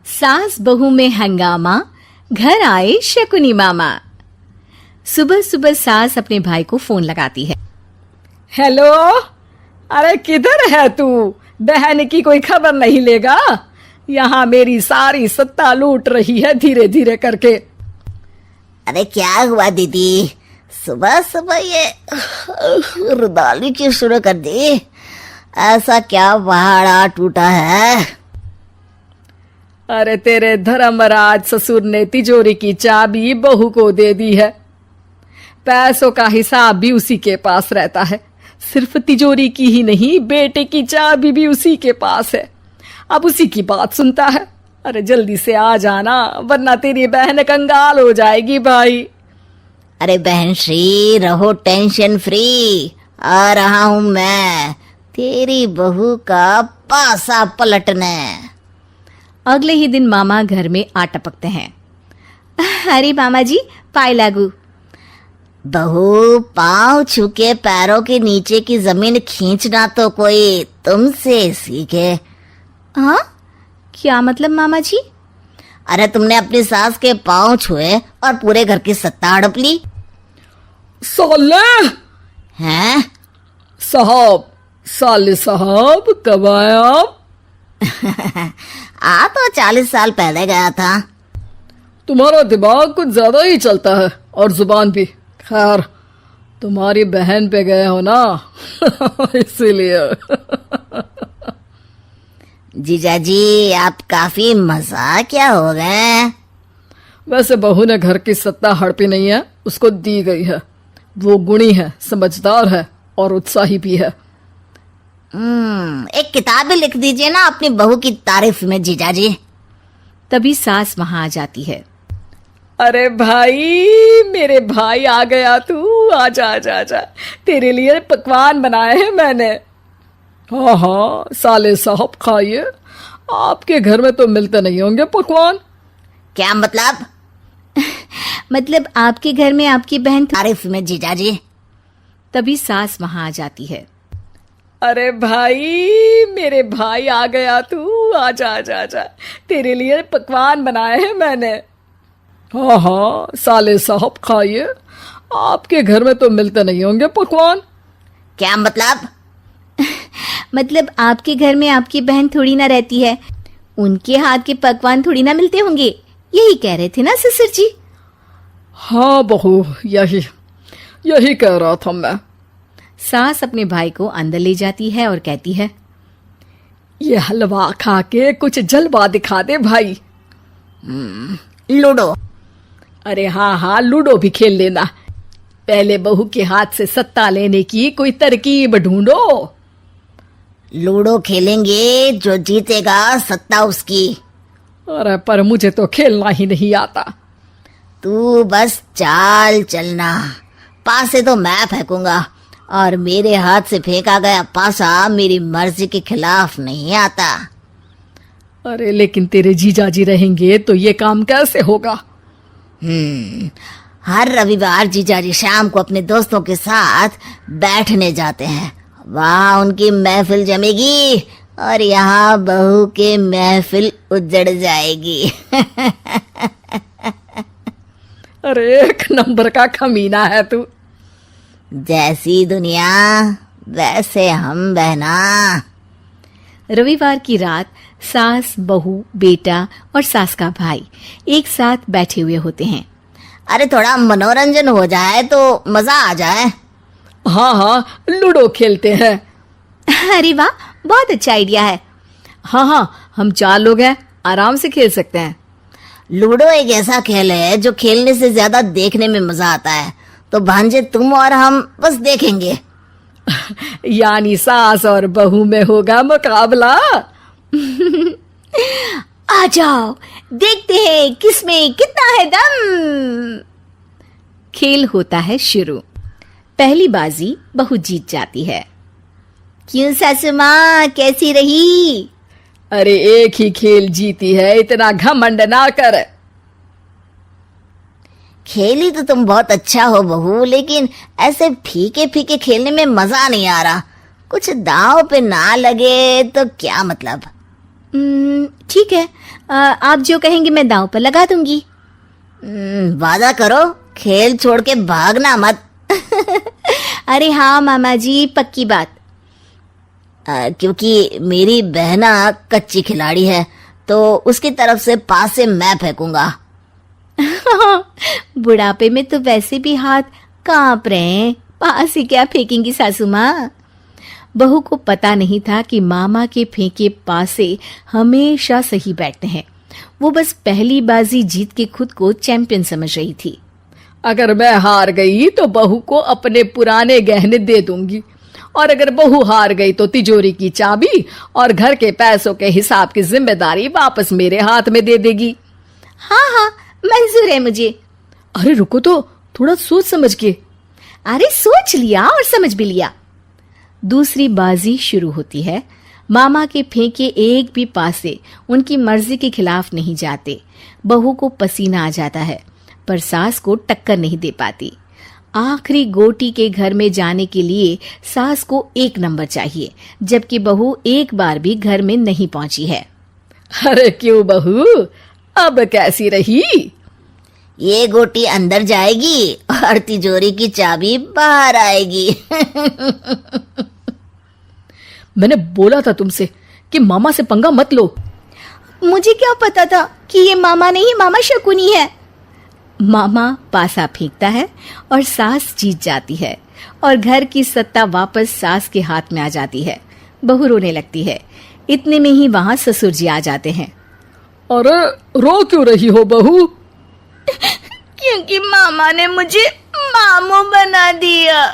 सास बहू में हंगामा, घर आए शकुनी मामा। सुबह सुबह सास अपने भाई को फोन लगाती है। हेलो, अरे किधर है तू? बहन की कोई खबर नहीं लेगा? यहाँ मेरी सारी सत्ता लूट रही है धीरे धीरे करके। अरे क्या हुआ दीदी, सुबह सुबह ये रुदाली क्यों शुरू कर दी? ऐसा क्या पहाड़ा टूटा है? अरे तेरे धर्मराज ससुर ने तिजोरी की चाबी बहू को दे दी है। पैसों का हिसाब भी उसी के पास रहता है। सिर्फ तिजोरी की ही नहीं, बेटे की चाबी भी उसी के पास है। अब उसी की बात सुनता है। अरे जल्दी से आ जाना, वरना तेरी बहन कंगाल हो जाएगी भाई। अरे बहन श्री, रहो टेंशन फ्री, आ रहा हूं मैं तेरी बहू का पासा पलटने। अगले ही दिन मामा घर में आ टपकते हैं। अरे मामा जी, पाए लागू। बहू, पाँव छूके पैरों के नीचे की जमीन खींचना तो कोई तुमसे सीखे। हाँ, क्या मतलब मामा जी? अरे तुमने अपनी सास के पाँव छुए और पूरे घर की सत्ता हड़प ली। साले हैं? साले साहब कब आए आप? आ तो 40 साल पहले गया था। तुम्हारा दिमाग कुछ ज्यादा ही चलता है और जुबान भी। खैर, तुम्हारी बहन पे गए हो ना इसीलिए। जीजाजी, आप काफी मजाकिया हो गए। वैसे बहू ने घर की सत्ता हड़पी नहीं है, उसको दी गई है। वो गुणी है, समझदार है और उत्साही भी है। एक किताब भी लिख दीजिए ना अपनी बहू की तारीफ में जीजाजी। तभी सास वहां आ जाती है। अरे भाई, मेरे भाई आ गया तू। आजा आजा आजा, तेरे लिए पकवान बनाए हैं मैंने। हाँ हाँ साले साहब, खाइए। आपके घर में तो मिलते नहीं होंगे पकवान। क्या मतलब? मतलब आपके घर में आपकी बहन तारीफ में जीजाजी। तभी सास वहां आ जाती है। अरे भाई, मेरे भाई आ गया तू। आजा आजा आजा, तेरे लिए पकवान बनाए हैं मैंने। हाँ हाँ साले साहब, खाइए। आपके घर में तो मिलते नहीं होंगे पकवान। क्या मतलब? मतलब आपके घर में आपकी बहन थोड़ी ना रहती है, उनके हाथ के पकवान थोड़ी ना मिलते होंगे, यही कह रहे थे ना ससुर जी? हाँ बहू, यही कह रहा था मैं। सास अपने भाई को अंदर ले जाती है और कहती है, ये हलवा खा के कुछ जलवा दिखा दे भाई। लूडो। अरे हाँ हाँ, लूडो भी खेल लेना। पहले बहू के हाथ से सत्ता लेने की कोई तरकीब ढूंढो। लूडो खेलेंगे, जो जीतेगा सत्ता उसकी। अरे पर मुझे तो खेलना ही नहीं आता। तू बस चाल चलना, पासे तो मैं फेंकूंगा और मेरे हाथ से फेंका गया पासा मेरी मर्जी के खिलाफ नहीं आता। अरे लेकिन तेरे जीजाजी रहेंगे तो ये काम कैसे होगा? हर रविवार जीजाजी शाम को अपने दोस्तों के साथ बैठने जाते हैं। वहाँ उनकी महफिल जमेगी और यहाँ बहू के महफिल उजड़ जाएगी। अरे एक नंबर का कमीना है तू। जैसी दुनिया वैसे हम बहना। रविवार की रात सास, बहू, बेटा और सास का भाई एक साथ बैठे हुए होते हैं। अरे थोड़ा मनोरंजन हो जाए तो मजा आ जाए। हाँ हाँ, लूडो खेलते हैं। अरे वाह, बहुत अच्छा आइडिया है। हाँ हाँ, हम 4 लोग हैं, आराम से खेल सकते हैं। लूडो एक ऐसा खेल है जो खेलने से ज्यादा देखने में मजा आता है। तो भांजे, तुम और हम बस देखेंगे। यानी सास और बहू में होगा मुकाबला। आ जाओ, देखते हैं किसमें कितना है दम। खेल होता है शुरू। पहली बाजी बहू जीत जाती है। क्यों सासू माँ, कैसी रही? अरे एक ही खेल जीती है, इतना घमंड ना कर। खेली तो तुम बहुत अच्छा हो बहू, लेकिन ऐसे फीके फीके खेलने में मजा नहीं आ रहा। कुछ दांव पे ना लगे तो क्या मतलब? ठीक है, आप जो कहेंगे मैं दांव पर लगा दूंगी। वादा करो, खेल छोड़ के भागना मत। अरे हाँ मामा जी, पक्की बात। क्योंकि मेरी बहना कच्ची खिलाड़ी है, तो उसकी तरफ से पास से मैं फेंकूंगा। बुढ़ापे में तो वैसे भी हाथ कांप रहे हैं, पास ही क्या फेंकेंगी सासू माँ। बहू को पता नहीं था कि मामा के फेंके पासे हमेशा सही बैठते हैं। वो बस पहली बाजी जीत के खुद को चैंपियन समझ रही थी। अगर मैं हार गई तो बहू को अपने पुराने गहने दे दूंगी, और अगर बहू हार गई तो तिजोरी की चाबी और घर के पैसों के हिसाब की जिम्मेदारी वापस मेरे हाथ में दे देगी। हाँ हाँ, मंजूर है मुझे। अरे रुको तो, थोड़ा सोच समझ के। अरे सोच लिया और समझ भी लिया। दूसरी बाजी शुरू होती है। मामा के फेंके एक भी पासे उनकी मर्जी के खिलाफ नहीं जाते। बहू को पसीना आ जाता है, पर सास को टक्कर नहीं दे पाती। आखिरी गोटी के घर में जाने के लिए सास को 1 नंबर चाहिए, जबकि बहू एक बार भी घर में नहीं पहुंची है। अरे क्यों बहू, अब कैसी रही? ये गोटी अंदर जाएगी और तिजोरी की चाबी बाहर आएगी। मैंने बोला था तुमसे कि मामा से पंगा मत लो। मुझे क्या पता था कि ये मामा नहीं, मामा शकुनी है। मामा पासा फेंकता है और सास जीत जाती है, और घर की सत्ता वापस सास के हाथ में आ जाती है। बहू रोने लगती है। इतने में ही वहां ससुर जी आ जाते हैं। अरे रो क्यों रही हो बहू? क्योंकि मामा ने मुझे मामू बना दिया।